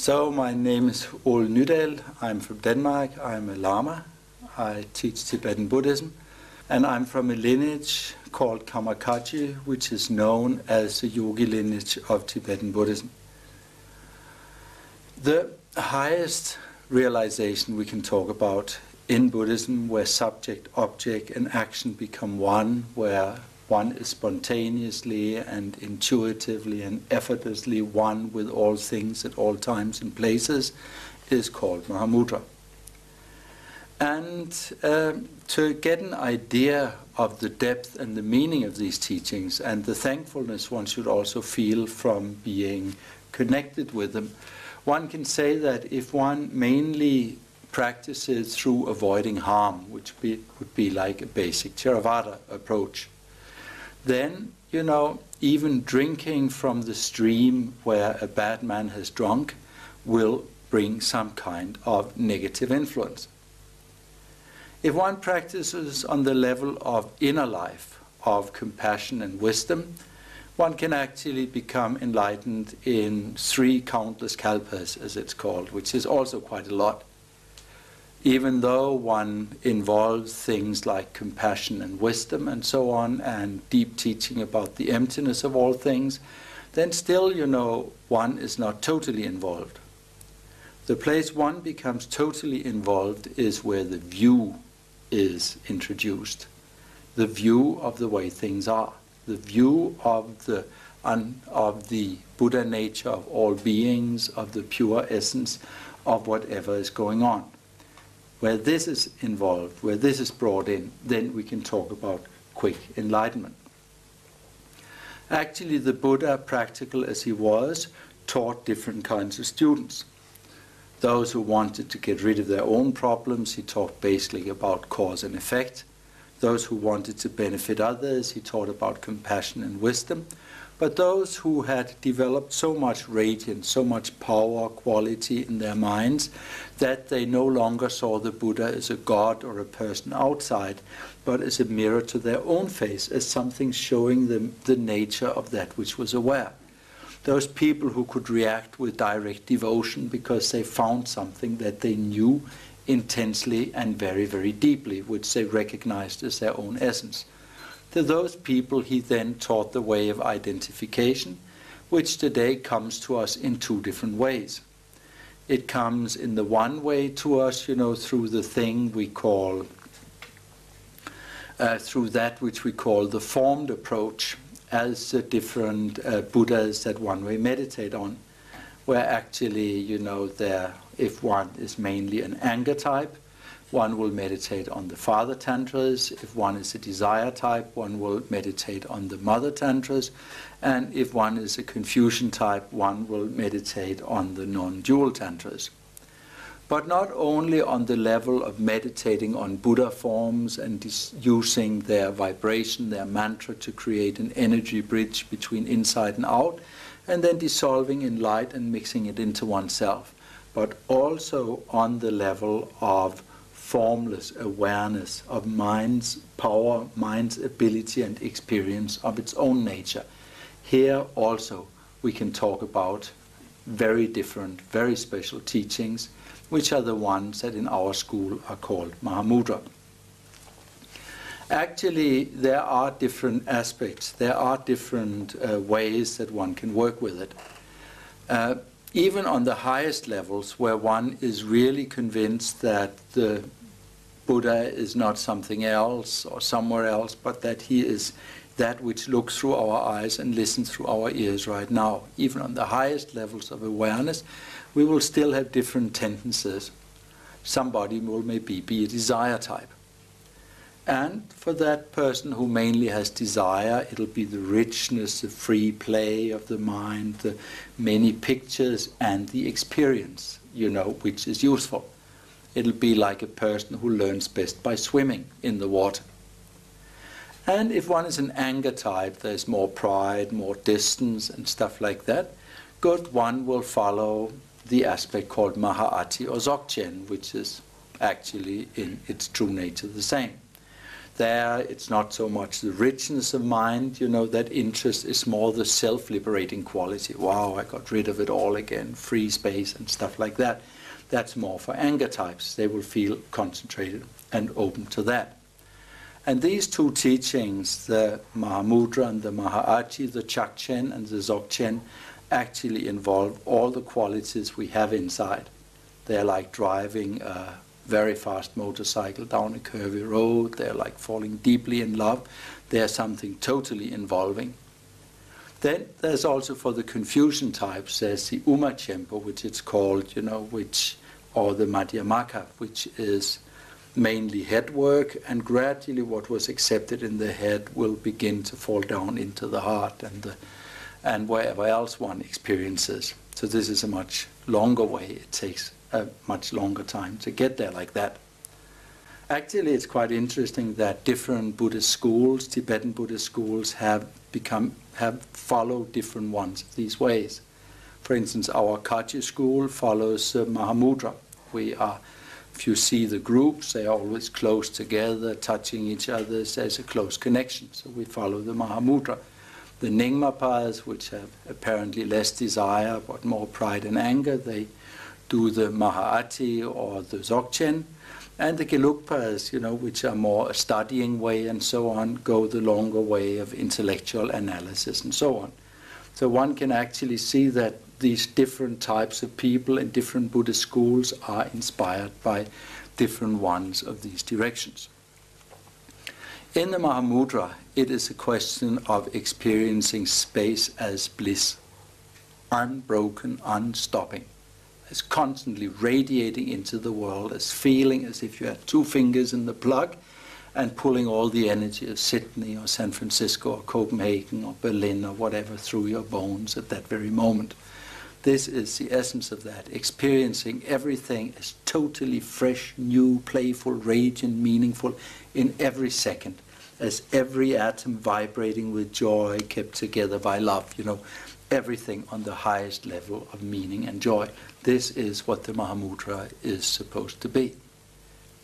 So my name is Ole Nydahl. I'm from Denmark. I'm a Lama. I teach Tibetan Buddhism. And I'm from a lineage called Karma Kagju, which is known as the yogi lineage of Tibetan Buddhism. The highest realization we can talk about in Buddhism, where subject, object, and action become one, where one is spontaneously and intuitively and effortlessly one with all things at all times and places, is called Mahamudra. And to get an idea of the depth and the meaning of these teachings and the thankfulness one should also feel from being connected with them, one can say that if one mainly practices through avoiding harm, which would be like a basic Theravada approach, then, you know, even drinking from the stream where a bad man has drunk will bring some kind of negative influence. If one practices on the level of inner life, of compassion and wisdom, one can actually become enlightened in 3 countless kalpas, as it's called, which is also quite a lot. Even though one involves things like compassion and wisdom and so on, and deep teaching about the emptiness of all things, then still, you know, one is not totally involved. The place one becomes totally involved is where the view is introduced. The view of the way things are. The view of the Buddha nature of all beings, of the pure essence of whatever is going on. Where this is involved, where this is brought in, then we can talk about quick enlightenment. Actually, the Buddha, practical as he was, taught different kinds of students. Those who wanted to get rid of their own problems, he taught basically about cause and effect. Those who wanted to benefit others, he taught about compassion and wisdom. But those who had developed so much radiance, so much power, quality in their minds, that they no longer saw the Buddha as a god or a person outside, but as a mirror to their own face, as something showing them the nature of that which was aware. Those people who could react with direct devotion because they found something that they knew intensely and very, very deeply, which they recognized as their own essence. To those people he then taught the way of identification, which today comes to us in 2 different ways. It comes in the one way to us, you know, through the thing we call, through that which we call the formed approach, as the different Buddhas that one may meditate on, where actually, you know, if one is mainly an anger type, one will meditate on the father tantras. If one is a desire type, one will meditate on the mother tantras. And if one is a confusion type, one will meditate on the non-dual tantras. But not only on the level of meditating on Buddha forms and using their vibration, their mantra to create an energy bridge between inside and out, and then dissolving in light and mixing it into oneself, but also on the level of formless awareness of mind's power, mind's ability and experience of its own nature. Here also we can talk about very different, very special teachings, which are the ones that in our school are called Mahamudra. Actually, there are different aspects, there are different ways that one can work with it. Even on the highest levels, where one is really convinced that the Buddha is not something else or somewhere else, but that he is that which looks through our eyes and listens through our ears right now. Even on the highest levels of awareness, we will still have different tendencies. Somebody will maybe be a desire type. And for that person who mainly has desire, it'll be the richness, the free play of the mind, the many pictures and the experience, you know, which is useful. It'll be like a person who learns best by swimming in the water. And if one is an anger type, there's more pride, more distance and stuff like that, good, one will follow the aspect called Mahāti or Dzogchen, which is actually in its true nature the same. There, it's not so much the richness of mind, that interest is more the self-liberating quality. Wow, I got rid of it all again, free space and stuff like that. That's more for anger types. They will feel concentrated and open to that. And these two teachings, the Mahamudra and the Mahaachi, the Chakchen and the Dzogchen, actually involve all the qualities we have inside. They're like driving a very fast motorcycle down a curvy road. They're like falling deeply in love. They're something totally involving. Then there's also for the confusion types, there's the Umachempo, which it's called, or the Madhyamaka, which is mainly head work, and gradually what was accepted in the head will begin to fall down into the heart and wherever else one experiences. So this is a much longer way. It takes a much longer time to get there like that. Actually, it's quite interesting that different Buddhist schools, Tibetan Buddhist schools, have followed different ones of these ways. For instance, our Kagyu school follows Mahamudra. If you see the groups, they are always close together, touching each other. There's a close connection, so we follow the Mahamudra. The Nyingmapas, which have apparently less desire but more pride and anger, they do the Mahaachi or the Dzogchen. And the Gelugpas, which are more a studying way and so on, go the longer way of intellectual analysis and so on. So one can actually see that these different types of people in different Buddhist schools are inspired by different ones of these directions. In the Mahamudra, it is a question of experiencing space as bliss, unbroken, unstopping, as constantly radiating into the world, as feeling as if you had two fingers in the plug and pulling all the energy of Sydney or San Francisco or Copenhagen or Berlin or whatever through your bones at that very moment. This is the essence of that, experiencing everything as totally fresh, new, playful, radiant, meaningful in every second, as every atom vibrating with joy, kept together by love, everything on the highest level of meaning and joy. This is what the Mahamudra is supposed to be.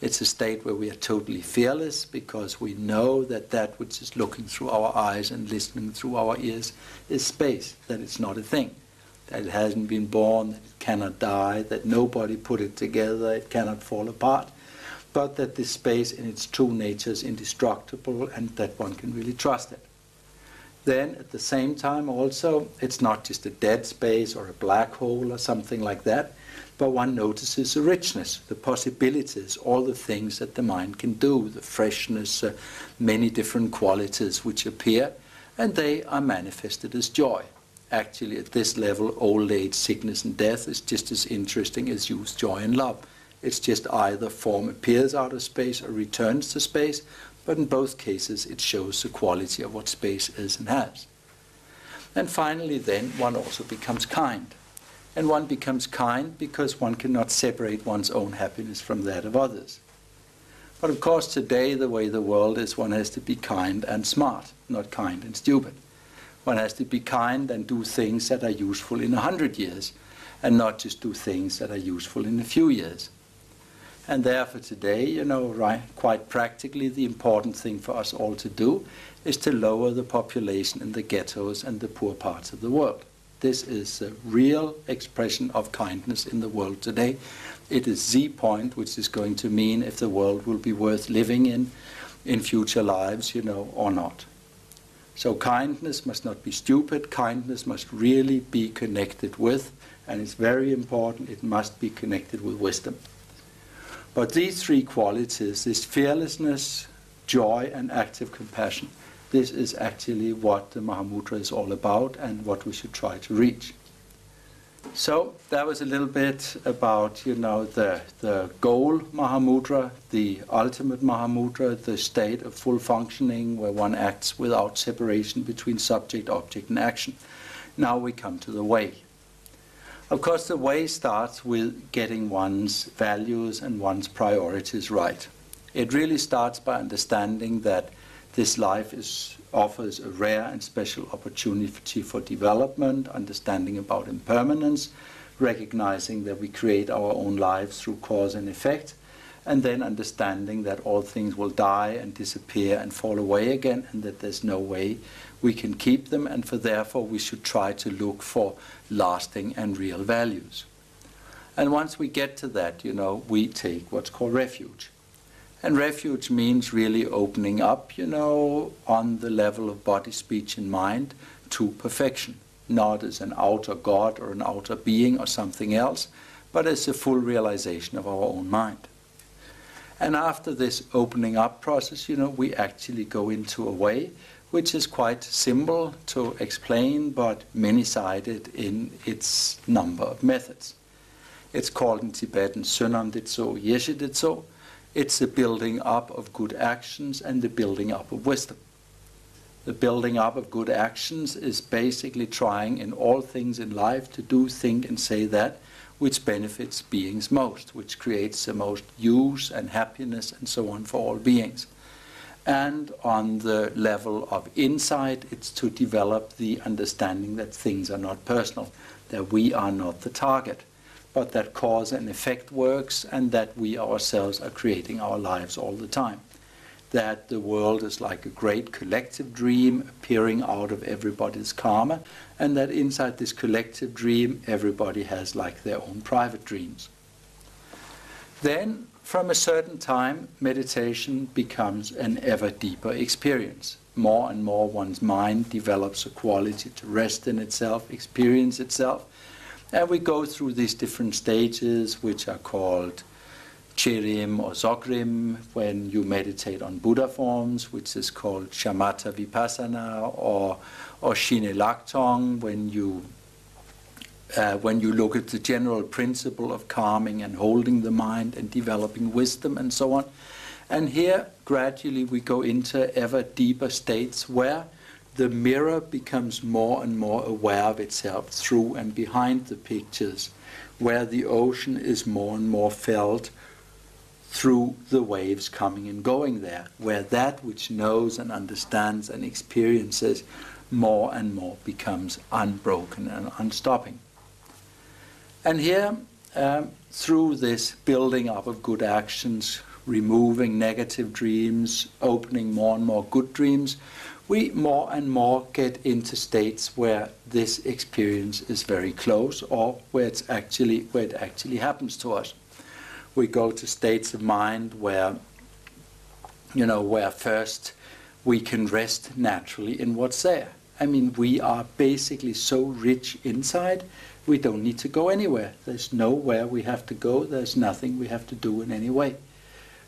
It's a state where we are totally fearless because we know that that which is looking through our eyes and listening through our ears is space, that it's not a thing, that it hasn't been born, that it cannot die, that nobody put it together, it cannot fall apart, but that this space in its true nature is indestructible and that one can really trust it. Then at the same time also, it's not just a dead space or a black hole or something like that, but one notices the richness, the possibilities, all the things that the mind can do, the freshness, many different qualities which appear, and they are manifested as joy. Actually, at this level, old age, sickness and death is just as interesting as youth, joy and love. It's just either form appears out of space or returns to space, but in both cases it shows the quality of what space is and has. And finally then, one also becomes kind. And one becomes kind because one cannot separate one's own happiness from that of others. But of course today, the way the world is, one has to be kind and smart, not kind and stupid. One has to be kind and do things that are useful in 100 years, and not just do things that are useful in a few years. And therefore today, quite practically, the important thing for us all to do is to lower the population in the ghettos and the poor parts of the world. This is a real expression of kindness in the world today. It is the point which is going to mean if the world will be worth living in future lives, or not. So kindness must not be stupid. Kindness must really be connected with, and it's very important, it must be connected with wisdom. But these three qualities, this fearlessness, joy, and active compassion, this is actually what the Mahamudra is all about and what we should try to reach. So that was a little bit about, the goal Mahamudra, the ultimate Mahamudra, the state of full functioning where one acts without separation between subject, object, and action. Now we come to the way. Of course, the way starts with getting one's values and one's priorities right. It really starts by understanding that this life offers a rare and special opportunity for development, understanding about impermanence, recognizing that we create our own lives through cause and effect, and then understanding that all things will die and disappear and fall away again, and that there's no way we can keep them, and therefore we should try to look for lasting and real values. And once we get to that, we take what's called refuge. And refuge means really opening up, on the level of body, speech, and mind to perfection, not as an outer God or an outer being or something else, but as a full realization of our own mind. And after this opening up process, we actually go into a way which is quite simple to explain, but many-sided in its number of methods. It's called in Tibetan Sunam Ditso, Yeshe Ditso. It's the building up of good actions and the building up of wisdom. The building up of good actions is basically trying in all things in life to do, think, and say that which benefits beings most, which creates the most use and happiness and so on for all beings. And on the level of insight, it's to develop the understanding that things are not personal, that we are not the target, but that cause and effect works, and that we ourselves are creating our lives all the time. That the world is like a great collective dream appearing out of everybody's karma, and that inside this collective dream everybody has like their own private dreams. Then, from a certain time, meditation becomes an ever deeper experience. More and more one's mind develops a quality to rest in itself, experience itself, and we go through these different stages which are called Chirim or Zogrim when you meditate on Buddha forms, which is called Shamatha Vipassana, or Shine Laktong when you look at the general principle of calming and holding the mind and developing wisdom and so on. And here gradually we go into ever deeper states where the mirror becomes more and more aware of itself through and behind the pictures, where the ocean is more and more felt through the waves coming and going there, where that which knows and understands and experiences more and more becomes unbroken and unstopping. And here, through this building up of good actions, removing negative dreams, opening more and more good dreams, we more and more get into states where this experience is very close, or where it actually happens to us. We go to states of mind where, where first we can rest naturally in what's there. I mean, we are basically so rich inside, we don't need to go anywhere. There's nowhere we have to go. There's nothing we have to do in any way.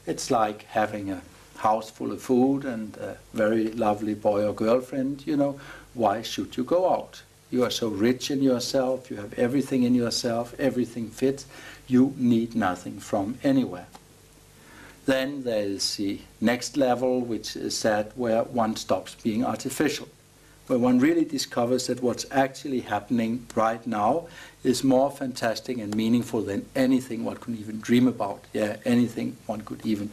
It's like having a house full of food and a very lovely boy or girlfriend. Why should you go out? You are so rich in yourself, you have everything in yourself, everything fits. You need nothing from anywhere. Then there is the next level, which is that where one stops being artificial, where one really discovers that what's actually happening right now is more fantastic and meaningful than anything one could even dream about. Yeah, anything one could even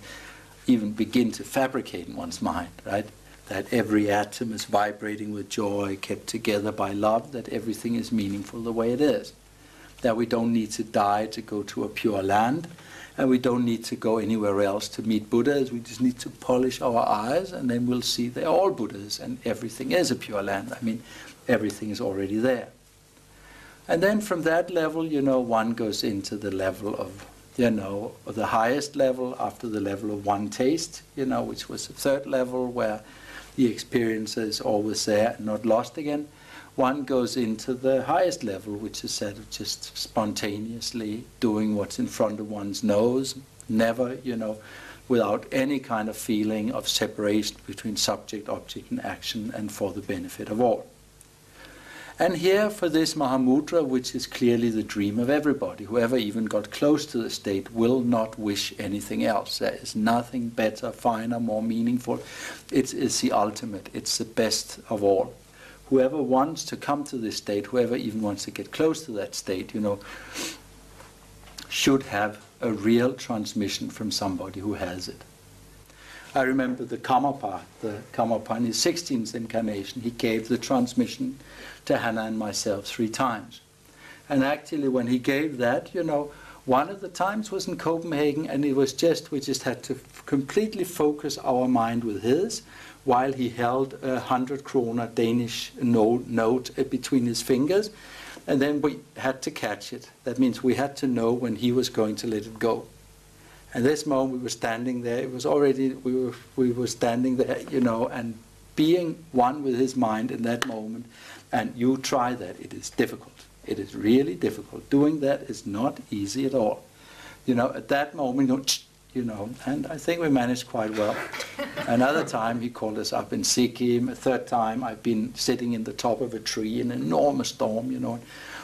begin to fabricate in one's mind, right? That every atom is vibrating with joy, kept together by love, that everything is meaningful the way it is. That we don't need to die to go to a pure land, and we don't need to go anywhere else to meet Buddhas. We just need to polish our eyes, and then we'll see they're all Buddhas, and everything is a pure land. I mean, everything is already there. And then from that level, one goes into the level of, the highest level after the level of one taste, which was the third level where the experience is always there and not lost again. One goes into the highest level, which is that of just spontaneously doing what's in front of one's nose, never, without any kind of feeling of separation between subject, object, and action, and for the benefit of all. And here, for this Mahamudra, which is clearly the dream of everybody, whoever even got close to the state will not wish anything else. There is nothing better, finer, more meaningful. It is the ultimate. It's the best of all. Whoever wants to come to this state, whoever even wants to get close to that state, should have a real transmission from somebody who has it. I remember the Karmapa in his 16th incarnation, he gave the transmission to Hannah and myself 3 times. And actually when he gave that, One of the times was in Copenhagen, and it was we just had to completely focus our mind with his, while he held a 100 kroner Danish note between his fingers, and then we had to catch it. That means we had to know when he was going to let it go. And this moment we were standing there, it was already, we were standing there, you know, and being one with his mind in that moment. And you try that, it is difficult. It is really difficult. Doing that is not easy at all. You know, at that moment, you know, and I think we managed quite well. Another time he called us up in Sikkim. A third time I've been sitting in the top of a tree in an enormous storm, you know, and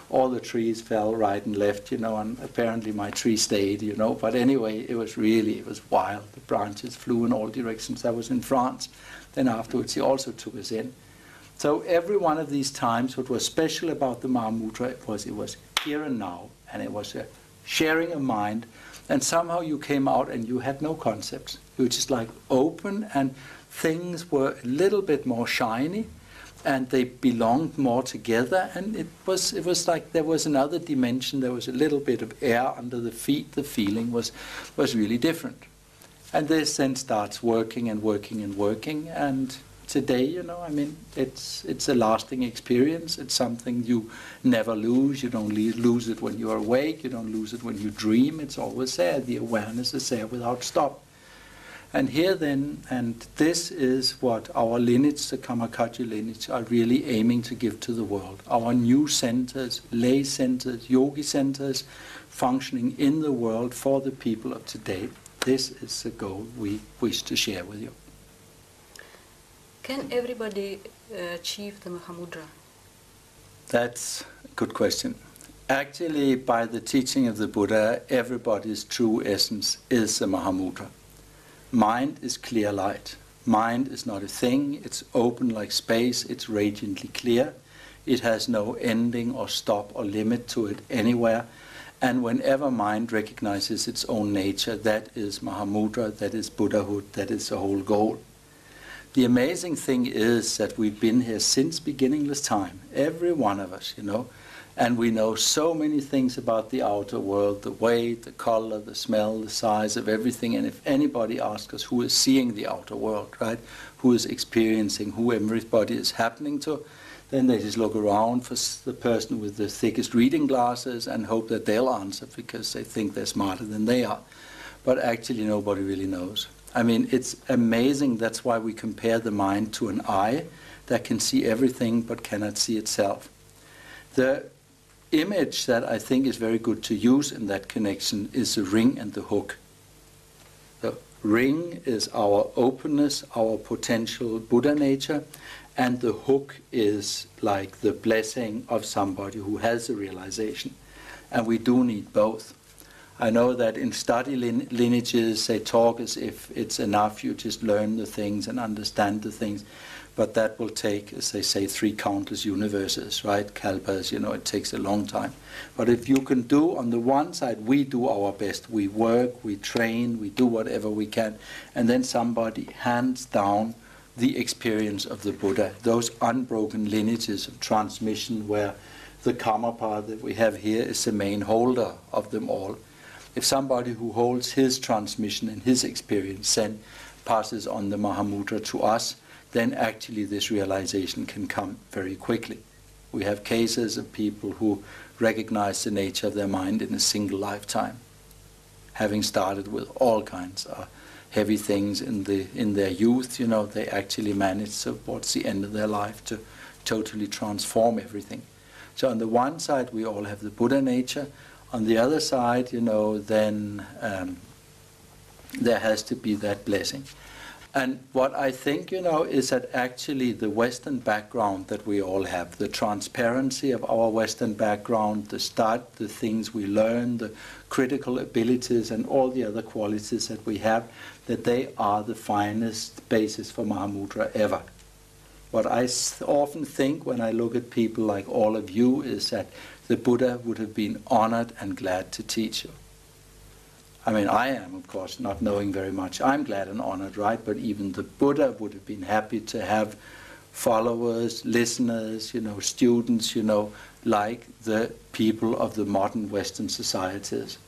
all the trees fell right and left, you know, and apparently my tree stayed, you know. But anyway, it was wild. The branches flew in all directions. I was in France. Then afterwards he also took us in. So every one of these times, what was special about the Mahamudra it was here and now, and it was a sharing of mind, and somehow you came out and you had no concepts. You were just like open, and things were a little bit more shiny, and they belonged more together, and it was like there was another dimension, there was a little bit of air under the feet, the feeling was really different. And this then starts working and working and working, and today, you know, I mean, it's a lasting experience. It's something you never lose. You don't lose it when you're awake. You don't lose it when you dream. It's always there. The awareness is there without stop. And here then, and this is what our lineage, the Karma Kagyu lineage, are really aiming to give to the world. Our new centers, lay centers, yogi centers, functioning in the world for the people of today. This is the goal we wish to share with you. Can everybody achieve the Mahamudra? That's a good question. Actually, by the teaching of the Buddha, everybody's true essence is the Mahamudra. Mind is clear light. Mind is not a thing. It's open like space. It's radiantly clear. It has no ending or stop or limit to it anywhere. And whenever mind recognizes its own nature, that is Mahamudra, that is Buddhahood, that is the whole goal. The amazing thing is that we've been here since beginningless time, every one of us, you know, and we know so many things about the outer world, the weight, the color, the smell, the size of everything. And if anybody asks us who is seeing the outer world, right, who is experiencing, who everybody is happening to, then they just look around for the person with the thickest reading glasses and hope that they'll answer because they think they're smarter than they are. But actually nobody really knows. I mean, it's amazing. That's why we compare the mind to an eye that can see everything but cannot see itself. The image that I think is very good to use in that connection is the ring and the hook. The ring is our openness, our potential Buddha nature, and the hook is like the blessing of somebody who has a realization. And we do need both. I know that in study lineages they talk as if it's enough you just learn the things and understand the things, but that will take, as they say, 3 countless universes, right? Kalpas, you know, it takes a long time. But if you can do, on the one side, we do our best. We work, we train, we do whatever we can, and then somebody hands down the experience of the Buddha, those unbroken lineages of transmission where the Karmapa that we have here is the main holder of them all. If somebody who holds his transmission and his experience then passes on the Mahamudra to us, then actually this realization can come very quickly. We have cases of people who recognize the nature of their mind in a single lifetime, having started with all kinds of heavy things in their youth, you know, they actually manage towards the end of their life to totally transform everything. So on the one side we all have the Buddha nature. On the other side, you know, then there has to be that blessing. And what I think, you know, is that actually the Western background that we all have, the transparency of our Western background, the things we learn, the critical abilities and all the other qualities that we have, that they are the finest basis for Mahamudra ever. What I often think when I look at people like all of you is that the Buddha would have been honored and glad to teach you. I mean, I am, of course, not knowing very much. I'm glad and honored, right? But even the Buddha would have been happy to have followers, listeners, you know, students, you know, like the people of the modern Western societies.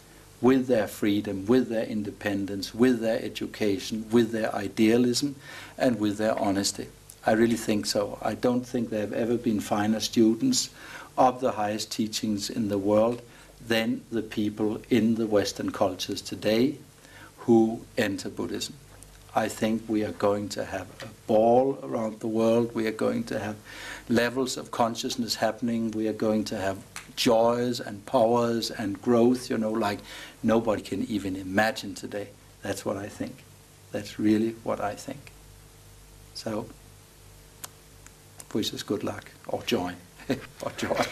with their freedom, with their independence, with their education, with their idealism, and with their honesty. I really think so. I don't think there have ever been finer students of the highest teachings in the world than the people in the Western cultures today who enter Buddhism. I think we are going to have a ball around the world. We are going to have levels of consciousness happening. We are going to have joys and powers and growth, like nobody can even imagine today. That's what I think. That's really what I think. So, wish us good luck, or joy, or joy.